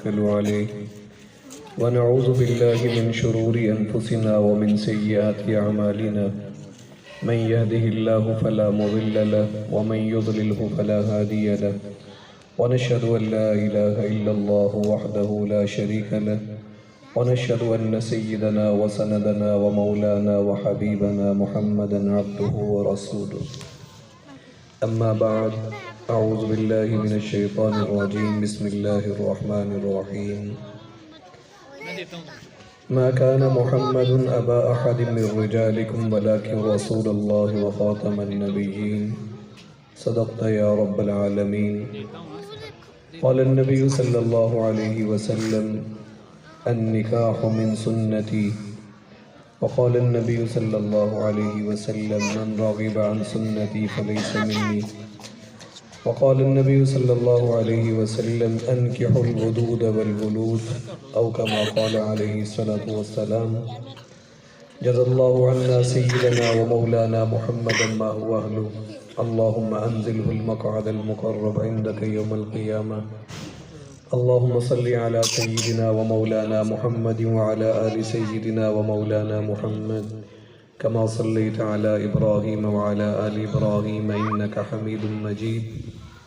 ونتوكل عليه ونعوذ بالله من شرور أنفسنا ومن سيئات أعمالنا من يهده الله فلا مضل له ومن يضلله فلا هادي له ونشهد أن لا إله إلا الله وحده لا شريك له ونشهد أن سيدنا وسندنا ومولانا وحبيبنا محمدا عبده ورسوله أما بعد أعوذ بالله من الشيطان الرجيم بسم الله الرحمن الرحيم ما كان محمد أبا أحد من رجالكم ولكن رسول الله وخاتم النبيين صدقت يا رب العالمين. قال النبي صلى الله عليه وسلم النكاح من سنتي. وقال النبي صلى الله عليه وسلم من رغب عن سنتي فليس مني. وقال النبي صلى الله عليه وسلم أنكحوا الودود والولود أو كما قال عليه الصلاة والسلام. جزا الله عنا سيدنا ومولانا محمدا ما هو أهله. اللهم أنزله المقعد المقرب عندك يوم القيامة. اللهم صل على سيدنا ومولانا محمد وعلى آل سيدنا ومولانا محمد كما صليت على إبراهيم وعلى آل إبراهيم إنك حميد مجيد.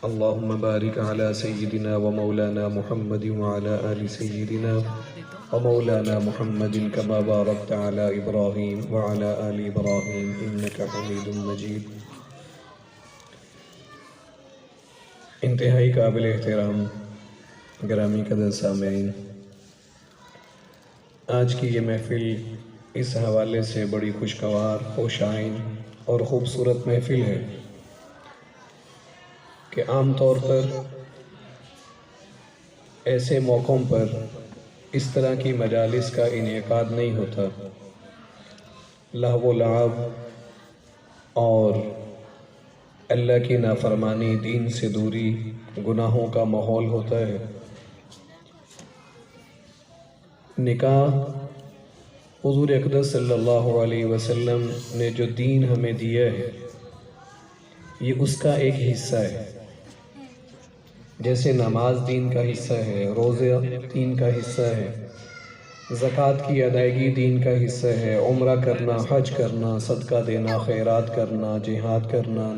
اللهم بارك على سيدنا ومولانا محمد وعلى آل سيدنا ومولانا محمد كما باركت على إبراهيم وعلى آل إبراهيم إنك حميد مجيد. انتہائی قابل احترام گرامی قدر سامعین، آج کی یہ محفل اس حوالے سے بڑی خوشگوار، خوش آئین اور خوبصورت محفل ہے کہ عام طور پر ایسے موقعوں پر اس طرح کی مجالس کا انعقاد نہیں ہوتا. لہو و لعب اور اللہ کی نافرمانی، دین سے دوری، گناہوں کا ماحول ہوتا ہے. نکاح حضور اقدس صلی اللہ علیہ وسلم نے جو دین ہمیں دیا ہے یہ اس کا ایک حصہ ہے. جیسے نماز دین کا حصہ ہے، روزہ دین کا حصہ ہے، زکوٰۃ کی ادائیگی دین کا حصہ ہے، عمرہ کرنا، حج کرنا، صدقہ دینا، خیرات کرنا، جہاد کرنا،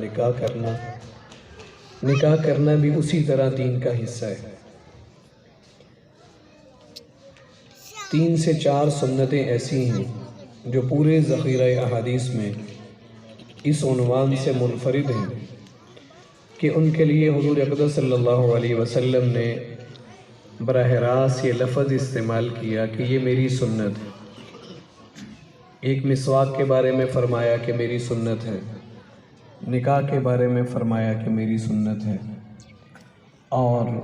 نکاح کرنا بھی اسی طرح دین کا حصہ ہے. 3 سے 4 سنتیں ایسی ہیں جو پورے ذخیرہ احادیث میں اس عنوان سے منفرد ہیں کہ ان کے لیے حضور اقدس صلی اللہ علیہ وسلم نے براہ راست یہ لفظ استعمال کیا کہ یہ میری سنت ہے. ایک مسواک کے بارے میں فرمایا کہ میری سنت ہے، نکاح کے بارے میں فرمایا کہ میری سنت ہے، اور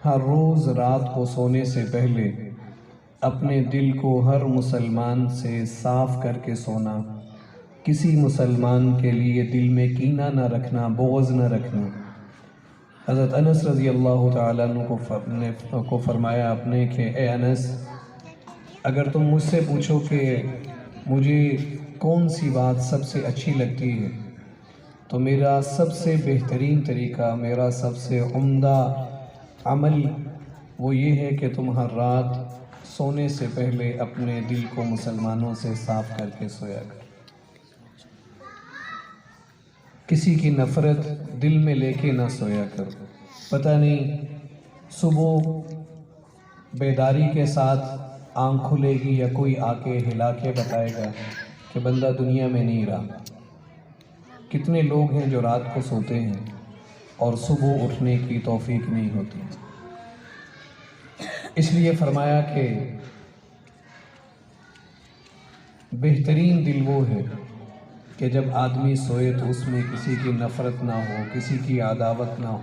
ہر روز رات کو سونے سے پہلے اپنے دل کو ہر مسلمان سے صاف کر کے سونا، کسی مسلمان کے لیے دل میں کینہ نہ رکھنا، بغض نہ رکھنا. حضرت انس رضی اللہ تعالیٰ عنہ کو فرمایا آپ نے کہ اے انس، اگر تم مجھ سے پوچھو کہ مجھے کون سی بات سب سے اچھی لگتی ہے تو میرا سب سے بہترین طریقہ، میرا سب سے عمدہ عمل وہ یہ ہے کہ تم ہر رات سونے سے پہلے اپنے دل کو مسلمانوں سے صاف کر کے سویا کرو. کسی کی نفرت دل میں لے کے نہ سویا کرو. پتہ نہیں صبح بیداری کے ساتھ آنکھ کھلے گی یا کوئی آ کے ہلا کے بتائے گا کہ بندہ دنیا میں نہیں رہا. کتنے لوگ ہیں جو رات کو سوتے ہیں اور صبح اٹھنے کی توفیق نہیں ہوتی. اس لیے فرمایا کہ بہترین دل وہ ہے کہ جب آدمی سوئے تو اس میں کسی کی نفرت نہ ہو، کسی کی عداوت نہ ہو.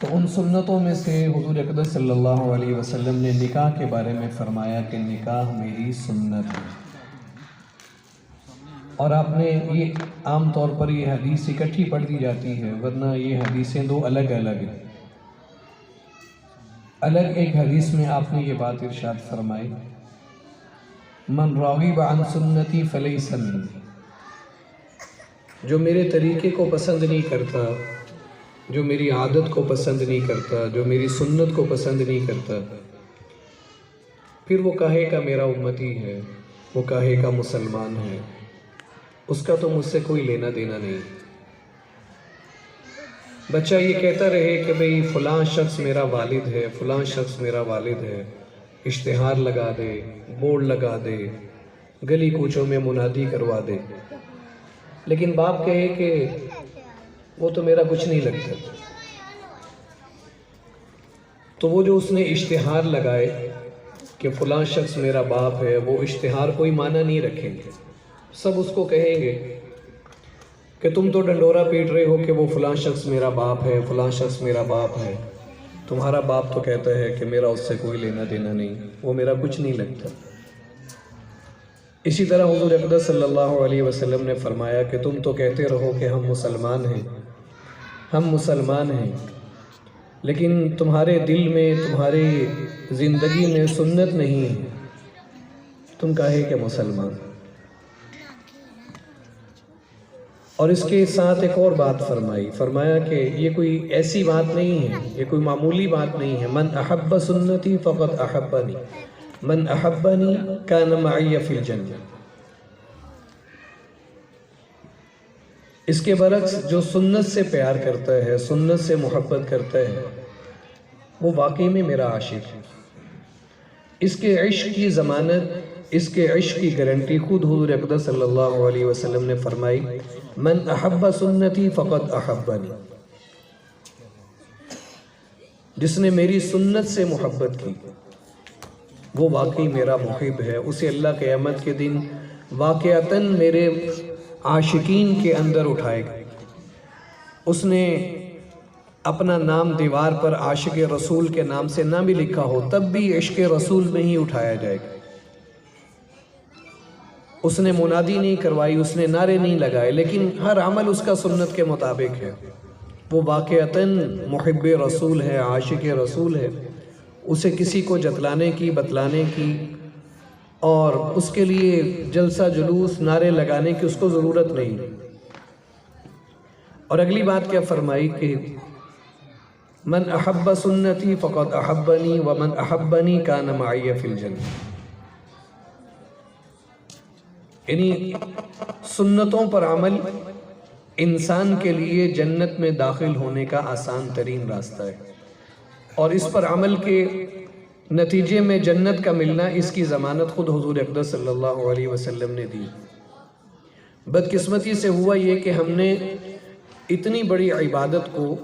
تو ان سنتوں میں سے حضور اقدس صلی اللہ علیہ وسلم نے نکاح کے بارے میں فرمایا کہ نکاح میری سنت ہے. اور آپ نے یہ عام طور پر یہ حدیث اکٹھی پڑھ دی جاتی ہے، ورنہ یہ حدیثیں دو الگ الگ ہیں. الگ ایک حدیث میں آپ نے یہ بات ارشاد فرمائی، من راغب عن سنتی فلیس منی، جو میرے طریقے کو پسند نہیں کرتا جو میری عادت کو پسند نہیں کرتا، جو میری سنت کو پسند نہیں کرتا، پھر وہ کہے کا میرا امتی ہے، وہ کہے کا مسلمان ہے، اس کا تو مجھ سے کوئی لینا دینا نہیں۔ بچہ یہ کہتا رہے کہ بھئی فلاں شخص میرا والد ہے، فلاں شخص میرا والد ہے، اشتہار لگا دے، بورڈ لگا دے، گلی کوچوں میں منادی کروا دے، لیکن باپ کہے کہ وہ تو میرا کچھ نہیں لگتا، تو وہ جو اس نے اشتہار لگائے کہ فلاں شخص میرا باپ ہے، وہ اشتہار کوئی معنی نہیں رکھیں گے۔ سب اس کو کہیں گے کہ تم تو ڈنڈورا پیٹ رہے ہو کہ وہ فلاں شخص میرا باپ ہے، فلاں شخص میرا باپ ہے، تمہارا باپ تو کہتا ہے کہ میرا اس سے کوئی لینا دینا نہیں، وہ میرا کچھ نہیں لگتا۔ اسی طرح حضور اقدس صلی اللہ علیہ وسلم نے فرمایا کہ تم تو کہتے رہو کہ ہم مسلمان ہیں، ہم مسلمان ہیں، لیکن تمہارے دل میں، تمہاری زندگی میں سنت نہیں ہے، تم کہے کہ مسلمان۔ اور اس کے ساتھ ایک اور بات فرمایا کہ یہ کوئی ایسی بات نہیں ہے، یہ کوئی معمولی بات نہیں ہے، من احب سنتی فقد احبنی، من احبنی کان معی فی الجنہ۔ اس کے برعکس جو سنت سے پیار کرتا ہے، سنت سے محبت کرتا ہے، وہ واقعی میں میرا عاشق ہے۔ اس کے عشق کی ضمانت، اس کے عشق کی گارنٹی خود حضور اقدس صلی اللہ علیہ وسلم نے فرمائی، من احب سنتی فقد احبنی۔ جس نے میری سنت سے محبت کی وہ واقعی میرا محب ہے، اسے اللہ قیامت کے دن واقعتاً میرے عاشقین کے اندر اٹھائے گا۔ اس نے اپنا نام دیوار پر عاشق رسول کے نام سے نہ بھی لکھا ہو تب بھی عشق رسول میں ہی اٹھایا جائے گا۔ اس نے منادی نہیں کروائی، اس نے نعرے نہیں لگائے، لیکن ہر عمل اس کا سنت کے مطابق ہے، وہ واقعتاً محب رسول ہے، عاشق رسول ہے۔ اسے کسی کو جتلانے کی، بتلانے کی اور اس کے لیے جلسہ جلوس، نعرے لگانے کی اس کو ضرورت نہیں۔ اور اگلی بات کیا فرمائی کہ من احب سنتی فقد احبنی ومن احبنی کان معی فی الجنہ۔ یعنی سنتوں پر عمل انسان کے لیے جنت میں داخل ہونے کا آسان ترین راستہ ہے، اور اس پر عمل کے نتیجے میں جنت کا ملنا، اس کی ضمانت خود حضور اقدس صلی اللہ علیہ وسلم نے دی۔ بدقسمتی سے ہوا یہ کہ ہم نے اتنی بڑی عبادت کو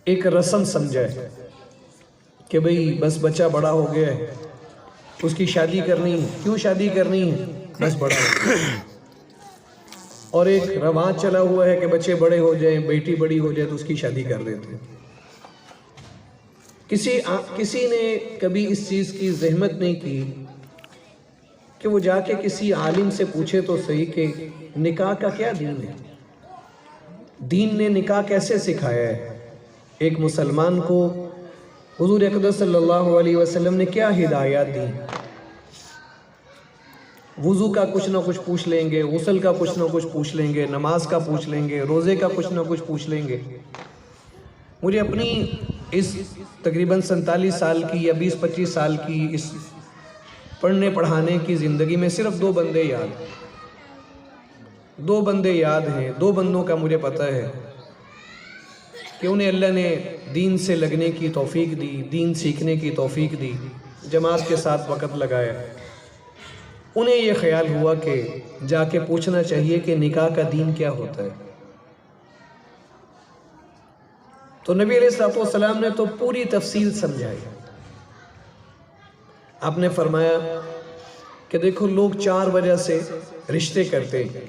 ایک رسم سمجھا ہے کہ بھئی بس بچہ بڑا ہو گیا ہے، اس کی شادی کرنی ہے، کیوں شادی کرنی ہے؟ بس بڑا ہو گیا۔ اور ایک رواج چلا ہوا ہے کہ بچے بڑے ہو جائیں، بیٹی بڑی ہو جائے تو اس کی شادی کر دیتے ہیں۔ کسی نے کبھی اس چیز کی زحمت نہیں کی کہ وہ جا کے کسی عالم سے پوچھے تو صحیح کہ نکاح کا کیا دین ہے، دین نے نکاح کیسے سکھایا ہے، ایک مسلمان کو حضور اقدس صلی اللہ علیہ وسلم نے کیا ہدایات دی۔ وضو کا کچھ نہ کچھ پوچھ لیں گے، غسل کا کچھ نہ کچھ پوچھ لیں گے، نماز کا پوچھ لیں گے، روزے کا کچھ نہ کچھ پوچھ لیں گے۔ مجھے اپنی اس تقریباً 47 سال کی یا 20-25 سال کی اس پڑھنے پڑھانے کی زندگی میں صرف دو بندے یاد ہیں، دو بندوں کا مجھے پتہ ہے کہ انہیں اللہ نے دین سے لگنے کی توفیق دی، دین سیکھنے کی توفیق دی، جماعت کے ساتھ وقت لگایا۔ انہیں یہ خیال ہوا کہ جا کے پوچھنا چاہیے کہ نکاح کا دین کیا ہوتا ہے۔ تو نبی علیہ السلام نے تو پوری تفصیل سمجھائی۔ آپ نے فرمایا کہ دیکھو لوگ 4 وجہ سے رشتے کرتے ہیں،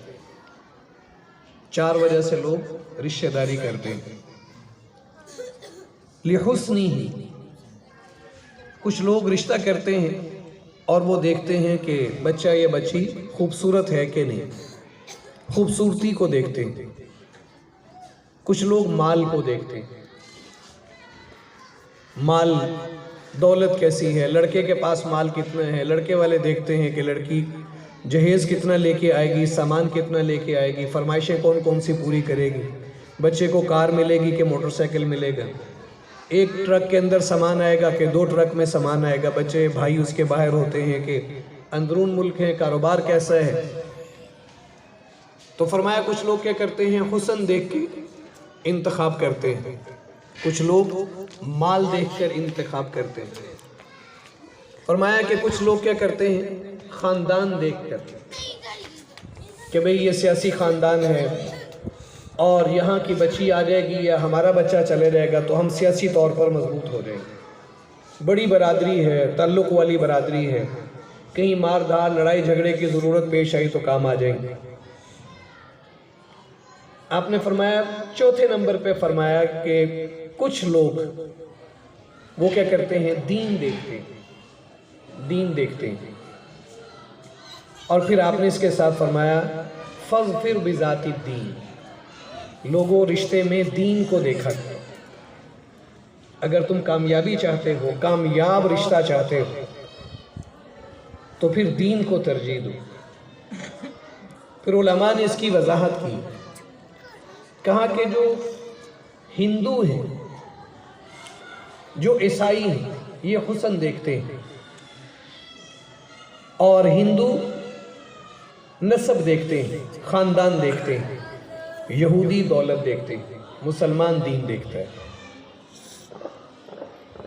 4 وجہ سے لوگ رشتہ داری کرتے ہیں۔ لحسنی ہی، کچھ لوگ رشتہ کرتے ہیں اور وہ دیکھتے ہیں کہ بچہ یا بچی خوبصورت ہے کہ نہیں، خوبصورتی کو دیکھتے ہیں۔ کچھ لوگ مال کو دیکھتے ہیں، مال دولت کیسی ہے، لڑکے کے پاس مال کتنا ہے، لڑکے والے دیکھتے ہیں کہ لڑکی جہیز کتنا لے کے آئے گی، سامان کتنا لے کے آئے گی، فرمائشیں کون کون سی پوری کرے گی، بچے کو کار ملے گی کہ موٹر سائیکل ملے گا، ایک ٹرک کے اندر سامان آئے گا کہ 2 ٹرک میں سامان آئے گا، بچے بھائی اس کے باہر ہوتے ہیں کہ اندرون ملک ہے، کاروبار کیسا ہے۔ تو فرمایا کچھ لوگ کیا کرتے ہیں، حسن دیکھ کے انتخاب کرتے ہیں، کچھ لوگ مال دیکھ کر انتخاب کرتے ہیں۔ فرمایا کہ کچھ لوگ کیا کرتے ہیں، خاندان دیکھ کر کہ بھئی یہ سیاسی خاندان ہے اور یہاں کی بچی آ جائے گی یا ہمارا بچہ چلے جائے گا تو ہم سیاسی طور پر مضبوط ہو جائیں گے، بڑی برادری ہے، تعلق والی برادری ہے، کہیں مار دھار لڑائی جھگڑے کی ضرورت پیش آئی تو کام آ جائیں گے۔ آپ نے فرمایا چوتھے نمبر پہ فرمایا کہ کچھ لوگ وہ کیا کرتے ہیں، دین دیکھتے ہیں، اور پھر آپ نے اس کے ساتھ فرمایا فَاظْفِرْ بِذَاتِ الدِّین، لوگوں رشتے میں دین کو دیکھا کرو۔ اگر تم کامیابی چاہتے ہو، کامیاب رشتہ چاہتے ہو تو پھر دین کو ترجیح دو۔ پھر علماء نے اس کی وضاحت کی، کہا کہ جو ہندو ہیں، جو عیسائی ہیں، یہ حسن دیکھتے ہیں، اور ہندو نسب دیکھتے ہیں، خاندان دیکھتے ہیں، یہودی دولت دیکھتے ہیں، مسلمان دین دیکھتا ہے۔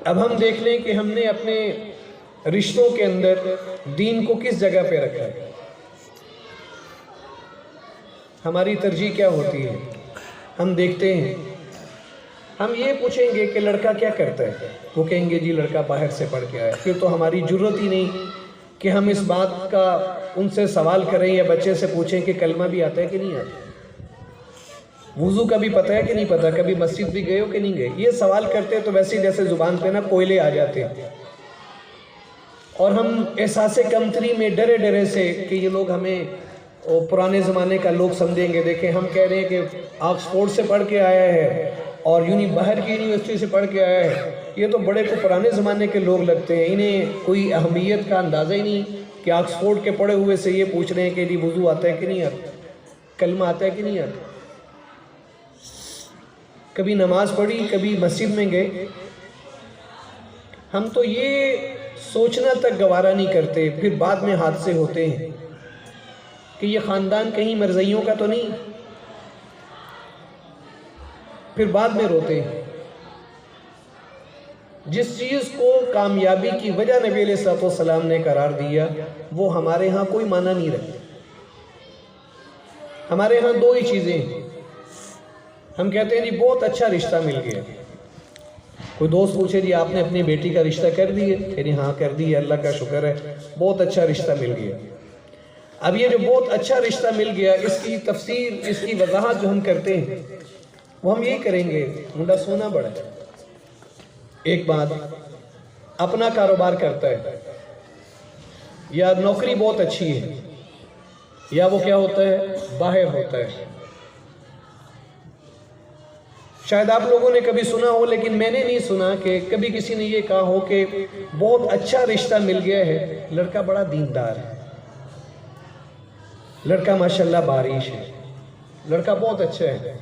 اب ہم دیکھ لیں کہ ہم نے اپنے رشتوں کے اندر دین کو کس جگہ پہ رکھا ہے، ہماری ترجیح کیا ہوتی ہے۔ ہم دیکھتے ہیں، ہم یہ پوچھیں گے کہ لڑکا کیا کرتا ہے، وہ کہیں گے جی لڑکا باہر سے پڑھ کے آیا، پھر تو ہماری ضرورت ہی نہیں کہ ہم اس بات کا ان سے سوال کریں یا بچے سے پوچھیں کہ کلمہ بھی آتا ہے کہ نہیں آتا، وضو کا بھی پتہ ہے کہ نہیں پتہ، کبھی مسجد بھی گئے ہو کہ نہیں گئے۔ یہ سوال کرتے تو ویسے جیسے زبان پہ نا کوئلے آ جاتے ہیں، اور ہم احساس کمتری میں ڈرے ڈرے سے کہ یہ لوگ ہمیں پرانے زمانے کا لوگ سمجھیں گے۔ دیکھیں ہم کہہ رہے ہیں کہ آکسفورڈ سے پڑھ کے آیا ہے اور باہر کی یونیورسٹی سے پڑھ کے آیا ہے، یہ تو بڑے کو پرانے زمانے کے لوگ لگتے ہیں، انہیں کوئی اہمیت کا اندازہ ہی نہیں کہ آکسفورڈ کے پڑھے ہوئے سے یہ پوچھ رہے ہیں کہ جی وضو آتا ہے کہ نہیں آتا، کلمہ آتا ہے کہ نہیں آتا، کبھی نماز پڑھی، کبھی مسجد میں گئے۔ ہم تو یہ سوچنا تک گوارا نہیں کرتے، پھر بعد میں حادثے ہوتے ہیں کہ یہ خاندان کہیں مرزائیوں کا تو نہیں، پھر بعد میں روتے ہیں۔ جس چیز کو کامیابی کی وجہ نبی علیہ السلام نے قرار دیا وہ ہمارے ہاں کوئی معنی نہیں رکھتا۔ ہمارے ہاں 2 ہی چیزیں ہیں، ہم کہتے ہیں جی بہت اچھا رشتہ مل گیا، کوئی دوست پوچھے جی آپ نے اپنی بیٹی کا رشتہ کر دیے، یعنی ہاں کر دی ہے، اللہ کا شکر ہے، بہت اچھا رشتہ مل گیا۔ اب یہ جو بہت اچھا رشتہ مل گیا، اس کی تفسیر، اس کی وضاحت جو ہم کرتے ہیں وہ ہم یہی کریں گے، منڈا سونا بڑا ہے، ایک بات اپنا کاروبار کرتا ہے، یا نوکری بہت اچھی ہے، یا وہ کیا ہوتا ہے، باہر ہوتا ہے۔ شاید آپ لوگوں نے کبھی سنا ہو، لیکن میں نے نہیں سنا کہ کبھی کسی نے یہ کہا ہو کہ بہت اچھا رشتہ مل گیا ہے، لڑکا بڑا دیندار ہے، لڑکا ماشاءاللہ بارش ہے، لڑکا بہت اچھا ہے۔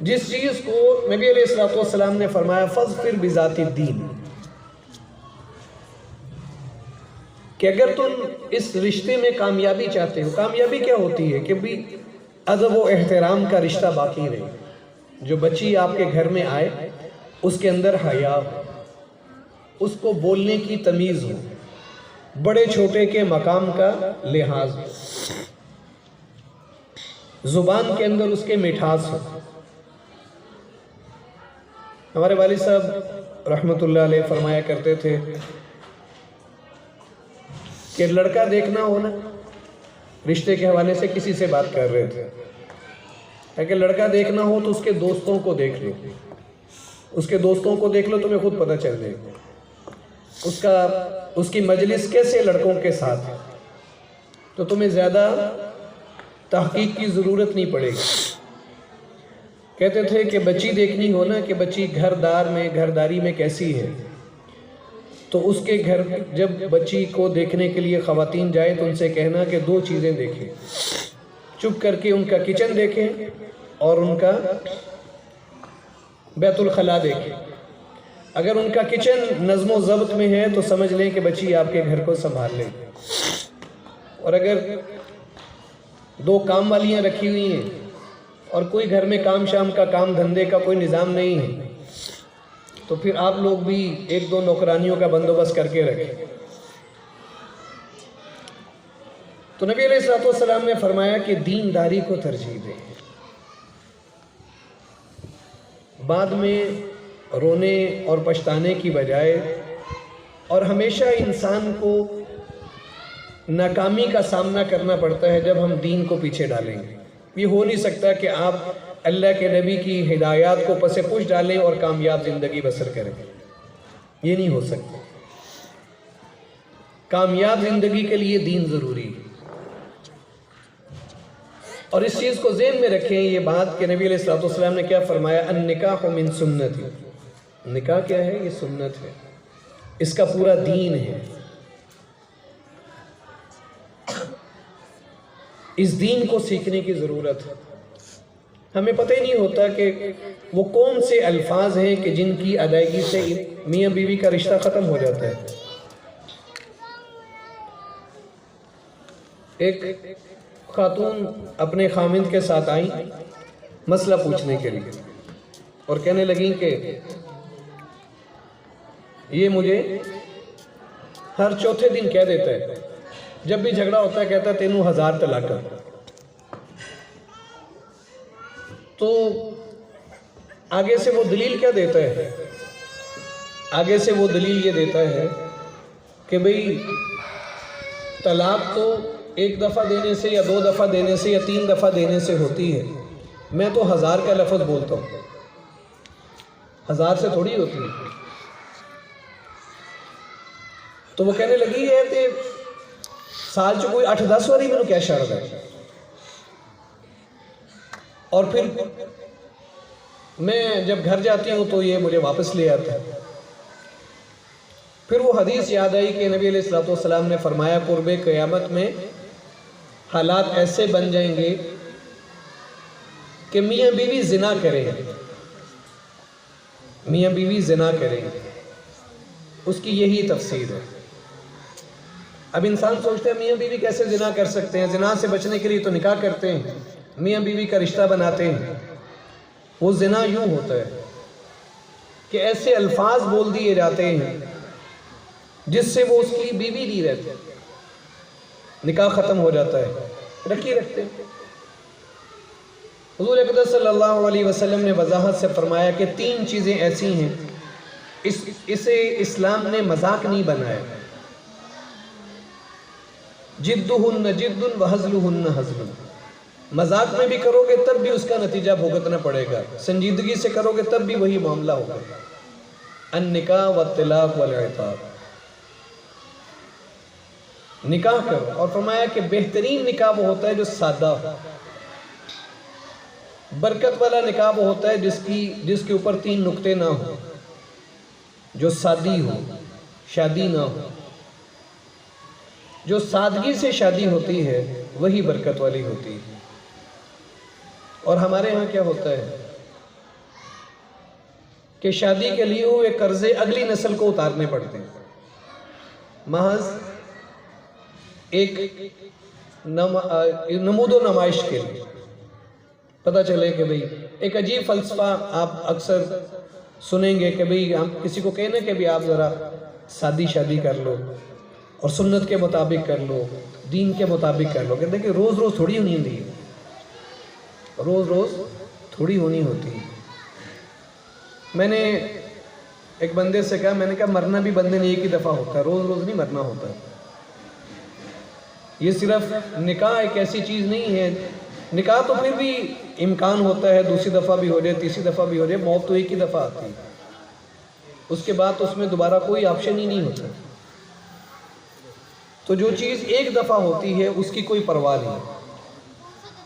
جس چیز کو نبی علیہ السلام نے فرمایا فَاظْفِرْ بِذَاتِ الدِّین، کہ اگر تم اس رشتے میں کامیابی چاہتے ہو، کامیابی کیا ہوتی ہے کہ بھی ادب و احترام کا رشتہ باقی رہے، جو بچی آپ کے گھر میں آئے اس کے اندر حیا ہو، اس کو بولنے کی تمیز ہو، بڑے چھوٹے کے مقام کا لحاظ ہو، زبان کے اندر اس کے مٹھاس ہو۔ ہمارے والد صاحب رحمۃ اللہ علیہ فرمایا کرتے تھے کہ لڑکا دیکھنا ہو نا، رشتے کے حوالے سے کسی سے بات کر رہے تھے، اگر لڑکا دیکھنا ہو تو اس کے دوستوں کو دیکھ لو، اس کے دوستوں کو دیکھ لو، تمہیں خود پتہ چل جائے گا اس کی مجلس کیسے لڑکوں کے ساتھ ہے، تو تمہیں زیادہ تحقیق کی ضرورت نہیں پڑے گی۔ کہتے تھے کہ بچی دیکھنی ہو نا کہ بچی گھرداری میں کیسی ہے، تو اس کے گھر جب بچی کو دیکھنے کے لیے خواتین جائیں تو ان سے کہنا کہ 2 چیزیں دیکھیں، چپ کر کے ان کا کچن دیکھیں اور ان کا بیت الخلا دیکھیں۔ اگر ان کا کچن نظم و ضبط میں ہے تو سمجھ لیں کہ بچی آپ کے گھر کو سنبھال لیں، اور اگر دو کام والیاں رکھی ہوئی ہیں اور کوئی گھر میں کام شام کا کام دھندے کا کوئی نظام نہیں ہے تو پھر آپ لوگ بھی ایک دو نوکرانیوں کا بندوبست کر کے رکھیں۔ تو نبی علیہ السلام نے فرمایا کہ دینداری کو ترجیح دیں، بعد میں رونے اور پچھتانے کی بجائے، اور ہمیشہ انسان کو ناکامی کا سامنا کرنا پڑتا ہے جب ہم دین کو پیچھے ڈالیں گے۔ یہ ہو نہیں سکتا کہ آپ اللہ کے نبی کی ہدایات کو پس پش ڈالیں اور کامیاب زندگی بسر کریں، یہ نہیں ہو سکتا۔ کامیاب زندگی کے لیے دین ضروری ہے، اور اس چیز کو ذہن میں رکھیں یہ بات کہ نبی علیہ السلام نے کیا فرمایا، النکاح من سنتی، نکاح کیا ہے؟ یہ سنت ہے، اس کا پورا دین ہے۔ اس دین کو سیکھنے کی ضرورت ہے۔ ہمیں پتہ ہی نہیں ہوتا کہ وہ کون سے الفاظ ہیں کہ جن کی ادائیگی سے میاں بیوی کا رشتہ ختم ہو جاتا ہے۔ ایک خاتون اپنے خامند کے ساتھ آئیں مسئلہ پوچھنے کے لیے، اور کہنے لگیں کہ یہ مجھے ہر چوتھے دن کہہ دیتا ہے، جب بھی جھگڑا ہوتا ہے کہتا ہے تینوں 1000 طلاق کر۔ تو آگے سے وہ دلیل کیا دیتا ہے؟ آگے سے وہ دلیل یہ دیتا ہے کہ بھئی طلاق تو 1 دفعہ دینے سے یا 2 دفعہ دینے سے یا 3 دفعہ دینے سے ہوتی ہے، میں تو 1000 کا لفظ بولتا ہوں، 1000 سے تھوڑی ہوتی ہے۔ تو وہ کہنے لگی ہے کہ سال چ کوئی 8-10 واری میں کیا شرط ہے، اور پھر میں جب گھر جاتی ہوں تو یہ مجھے واپس لے آتا ہے۔ پھر وہ حدیث یاد آئی کہ نبی علیہ السلام نے فرمایا قرب قیامت میں حالات ایسے بن جائیں گے کہ میاں بیوی زنا کریں، میاں بیوی زنا کریں، اس کی یہی تفسیر ہے۔ اب انسان سوچتے ہیں میاں بیوی کیسے زنا کر سکتے ہیں؟ زنا سے بچنے کے لیے تو نکاح کرتے ہیں، میاں بیوی کا رشتہ بناتے ہیں۔ وہ زنا یوں ہوتا ہے کہ ایسے الفاظ بول دیے جاتے ہیں جس سے وہ اس کی بیوی نہیں رہتی، نکاح ختم ہو جاتا ہے، رکھی رکھتے ہیں۔ حضور اقدس صلی اللہ علیہ وسلم نے وضاحت سے فرمایا کہ 3 چیزیں ایسی ہیں اسے اسلام نے مذاق نہیں بنایا، جدہن جد وہزلہن ہزل، مذاق میں بھی کرو گے تب بھی اس کا نتیجہ بھگتنا پڑے گا، سنجیدگی سے کرو گے تب بھی وہی معاملہ ہوگا۔ النکاح والطلاق والعتاق، نکاح کرو، اور فرمایا کہ بہترین نکاح وہ ہوتا ہے جو سادہ ہو، برکت والا نکاح وہ ہوتا ہے جس کے اوپر 3 نقطے نہ ہو، جو سادی ہو، شادی نہ ہو۔ جو سادگی سے شادی ہوتی ہے وہی برکت والی ہوتی ہے۔ اور ہمارے ہاں کیا ہوتا ہے کہ شادی کے لیے ہوئے قرضے اگلی نسل کو اتارنے پڑتے ہیں، محض ایک نمود و نمائش کے لیے۔ پتہ چلے کہ بھئی ایک عجیب فلسفہ آپ اکثر سنیں گے کہ بھئی ہم کسی کو کہنا کہ بھی آپ ذرا سادی شادی کر لو اور سنت کے مطابق کر لو، دین کے مطابق کر لو۔ کہتے ہیں کہ روز روز تھوڑی ہونی ہوتی ہے، روز روز تھوڑی ہونی ہوتی ہے۔ میں نے ایک بندے سے کہا، میں نے کہا مرنا بھی بندے نے ایک ہی دفعہ ہوتا ہے، روز روز نہیں مرنا ہوتا۔ یہ صرف نکاح ایک ایسی چیز نہیں ہے، نکاح تو پھر بھی امکان ہوتا ہے دوسری دفعہ بھی ہو جائے، تیسری دفعہ بھی ہو جائے، موت تو ایک ہی دفعہ آتی ہے، اس کے بعد اس میں دوبارہ کوئی آپشن ہی نہیں ہوتا۔ تو جو چیز ایک دفعہ ہوتی ہے اس کی کوئی پرواہ نہیں،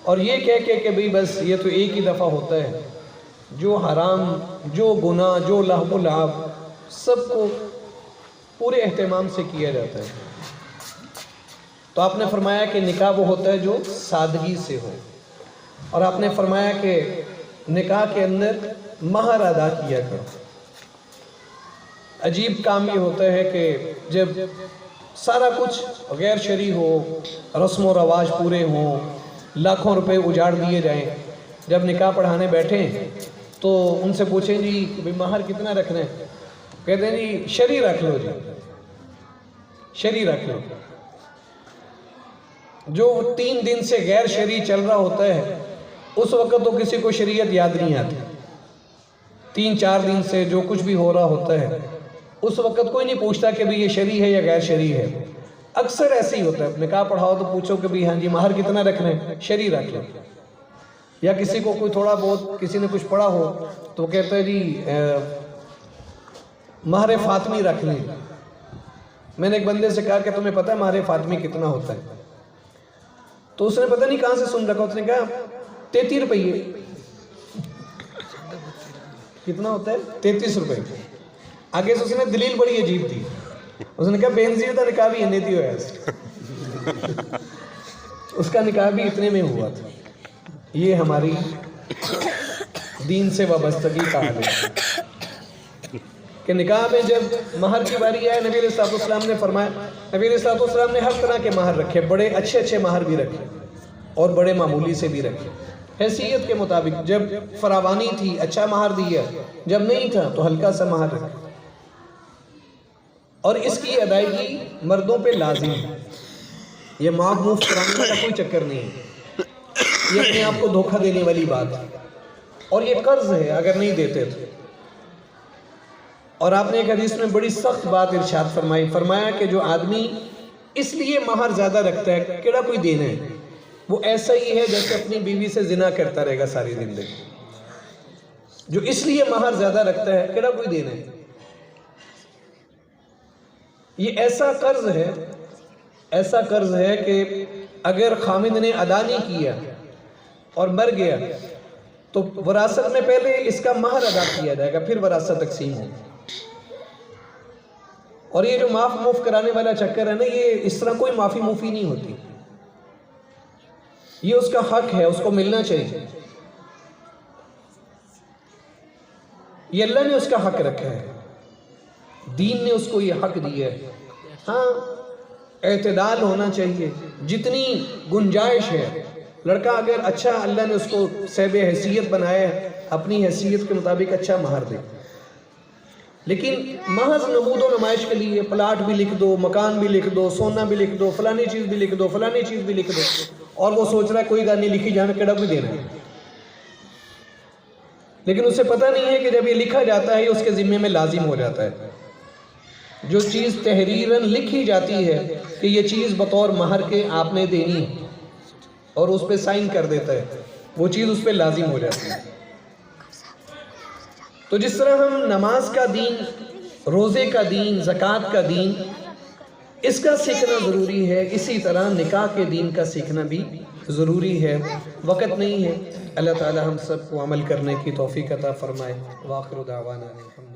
اور یہ کہہ کہ بھئی بس یہ تو ایک ہی دفعہ ہوتا ہے، جو حرام، جو گناہ، جو لہو و لعب سب کو پورے اہتمام سے کیا جاتا ہے۔ تو آپ نے فرمایا کہ نکاح وہ ہوتا ہے جو سادگی سے ہو، اور آپ نے فرمایا کہ نکاح کے اندر مہر ادا کیا کرو۔ عجیب کام یہ ہوتا ہے کہ جب سارا کچھ غیر شرعی ہو، رسم و رواج پورے ہوں، لاکھوں روپے اجاڑ دیے جائیں، جب نکاح پڑھانے بیٹھیں تو ان سے پوچھیں جی بھی مہر کتنا رکھنا ہے، کہتے ہیں جی شرعی رکھ لو، جی شرعی رکھ لو۔ جو 3 دن سے غیر شرعی چل رہا ہوتا ہے اس وقت تو کسی کو شریعت یاد نہیں آتی، 3-4 دن سے جو کچھ بھی ہو رہا ہوتا ہے اس وقت کوئی نہیں پوچھتا کہ بھی یہ شرعی ہے یا غیر شرعی ہے۔ اکثر ایسے ہی ہوتا ہے، نکاح پڑھاؤ تو پوچھو کہ بھی ہاں جی مہر کتنا رکھنا ہے، شرعی رکھ لو۔ یا کسی کو کوئی تھوڑا بہت کسی نے کچھ پڑھا ہو تو وہ کہتا ہے جی مہر فاطمی رکھ لیں۔ میں نے ایک بندے سے کہا کہ تمہیں پتہ ہے مہر فاطمی کتنا ہوتا ہے؟ تو اس نے پتہ نہیں کہاں سے سن رکھا، اس نے کہا 33 روپے۔ کتنا ہوتا ہے؟ 33 روپے۔ آگے سے اس نے دلیل بڑی عجیب تھی، اس نے کہا بینزیر دا نکاح بھی انہیں تھی ہویا، اس کا نکاح بھی اتنے میں ہوا تھا۔ یہ ہماری دین سے وابستگی کا حال ہے کہ نکاح میں جب مہر کی باری آئے، نبی علیہ السلام نے فرمایا، نبی علیہ السلام نے ہر طرح کے مہر رکھے، بڑے اچھے مہر بھی رکھے اور بڑے معمولی سے بھی رکھے، حیثیت کے مطابق۔ جب فراوانی تھی اچھا مہر دیا، جب نہیں تھا تو ہلکا سا مہر رکھا، اور اس کی ادائیگی مردوں پہ لازم ہے۔ یہ معاف مفت کرانے کا کوئی چکر نہیں ہے، یہ اپنے آپ کو دھوکہ دینے والی بات ہے، اور یہ قرض ہے اگر نہیں دیتے تو۔ اور آپ نے ایک حدیث میں بڑی سخت بات ارشاد فرمایا کہ جو آدمی اس لیے مہر زیادہ رکھتا ہے، کیڑا کوئی دینا ہے، وہ ایسا ہی ہے جیسے اپنی بیوی سے زنا کرتا رہے گا ساری زندگی۔ جو اس لیے مہر زیادہ رکھتا ہے، کیڑا کوئی دینا ہے۔ یہ ایسا قرض ہے کہ اگر خامد نے ادا نہیں کیا اور مر گیا تو وراثت میں پہلے اس کا مہر ادا کیا جائے گا، پھر وراثت تقسیم ہوگی۔ اور یہ جو معاف موف کرانے والا چکر ہے نا، یہ اس طرح کوئی معافی موفی نہیں ہوتی، یہ اس کا حق ہے، اس کو ملنا چاہیے، یہ اللہ نے اس کا حق رکھا ہے، دین نے اس کو یہ حق دیا ہے۔ ہاں اعتدال ہونا چاہیے، جتنی گنجائش ہے، لڑکا اگر اچھا اللہ نے اس کو صاحب حیثیت بنایا ہے، اپنی حیثیت کے مطابق اچھا مہر دے، لیکن محض نمود و نمائش کے لیے پلاٹ بھی لکھ دو، مکان بھی لکھ دو، سونا بھی لکھ دو، فلانی چیز بھی لکھ دو، فلانی چیز بھی لکھ دو، اور وہ سوچ رہا ہے کوئی گانی لکھی جانا کیڑا بھی دینا ہے، لیکن اسے پتہ نہیں ہے کہ جب یہ لکھا جاتا ہے یہ اس کے ذمے میں لازم ہو جاتا ہے۔ جو چیز تحریراً لکھی جاتی ہے کہ یہ چیز بطور مہر کے آپ نے دینی ہے اور اس پہ سائن کر دیتا ہے، وہ چیز اس پہ لازم ہو جاتی ہے۔ تو جس طرح ہم نماز کا دین، روزے کا دین، زکوٰۃ کا دین، اس کا سیکھنا ضروری ہے، اسی طرح نکاح کے دین کا سیکھنا بھی ضروری ہے۔ وقت نہیں ہے، اللہ تعالی ہم سب کو عمل کرنے کی توفیق عطا فرمائے۔ وآخر دعوانا الحمد